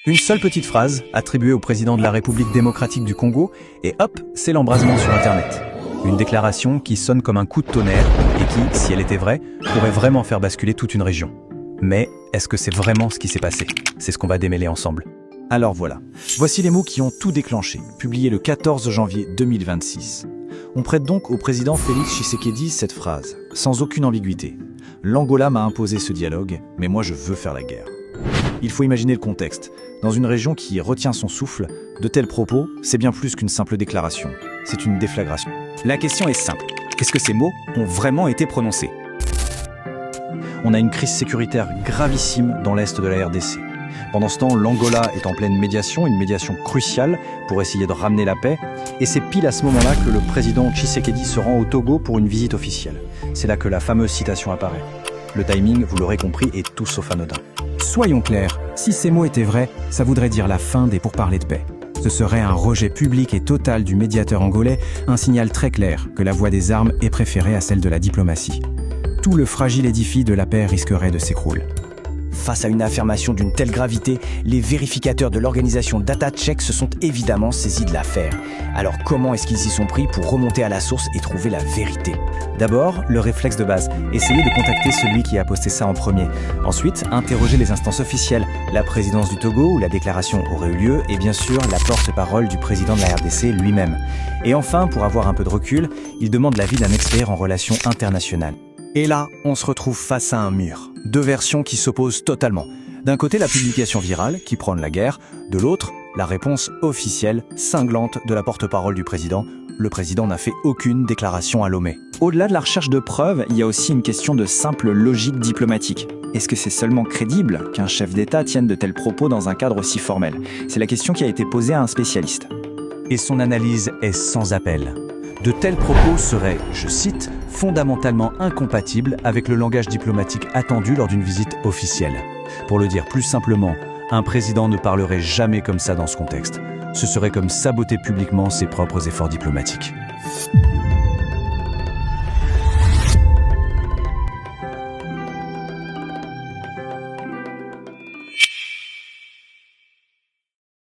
Une seule petite phrase, attribuée au président de la République démocratique du Congo, et hop, c'est l'embrasement sur Internet. Une déclaration qui sonne comme un coup de tonnerre et qui, si elle était vraie, pourrait vraiment faire basculer toute une région. Mais est-ce que c'est vraiment ce qui s'est passé? C'est ce qu'on va démêler ensemble. Alors voilà, voici les mots qui ont tout déclenché, publiés le 14 janvier 2026. On prête donc au président Félix Tshisekedi cette phrase, sans aucune ambiguïté. L'Angola m'a imposé ce dialogue, mais moi je veux faire la guerre. Il faut imaginer le contexte. Dans une région qui retient son souffle, de tels propos, c'est bien plus qu'une simple déclaration. C'est une déflagration. La question est simple. Est-ce que ces mots ont vraiment été prononcés? On a une crise sécuritaire gravissime dans l'est de la RDC. Pendant ce temps, l'Angola est en pleine médiation, une médiation cruciale pour essayer de ramener la paix. Et c'est pile à ce moment-là que le président Tshisekedi se rend au Togo pour une visite officielle. C'est là que la fameuse citation apparaît. Le timing, vous l'aurez compris, est tout sauf anodin. Soyons clairs, si ces mots étaient vrais, ça voudrait dire la fin des pourparlers de paix. Ce serait un rejet public et total du médiateur angolais, un signal très clair que la voie des armes est préférée à celle de la diplomatie. Tout le fragile édifice de la paix risquerait de s'écrouler. Face à une affirmation d'une telle gravité, les vérificateurs de l'organisation DataCheck se sont évidemment saisis de l'affaire. Alors comment est-ce qu'ils y sont pris pour remonter à la source et trouver la vérité? D'abord, le réflexe de base, essayer de contacter celui qui a posté ça en premier. Ensuite, interroger les instances officielles, la présidence du Togo où la déclaration aurait eu lieu et bien sûr la porte-parole du président de la RDC lui-même. Et enfin, pour avoir un peu de recul, il demande l'avis d'un expert en relations internationales. Et là, on se retrouve face à un mur. Deux versions qui s'opposent totalement. D'un côté, la publication virale, qui prône la guerre. De l'autre, la réponse officielle, cinglante de la porte-parole du président. Le président n'a fait aucune déclaration à Lomé. Au-delà de la recherche de preuves, il y a aussi une question de simple logique diplomatique. Est-ce que c'est seulement crédible qu'un chef d'État tienne de tels propos dans un cadre aussi formel? C'est la question qui a été posée à un spécialiste. Et son analyse est sans appel. De tels propos seraient, je cite, fondamentalement incompatibles avec le langage diplomatique attendu lors d'une visite officielle. Pour le dire plus simplement, un président ne parlerait jamais comme ça dans ce contexte. Ce serait comme saboter publiquement ses propres efforts diplomatiques.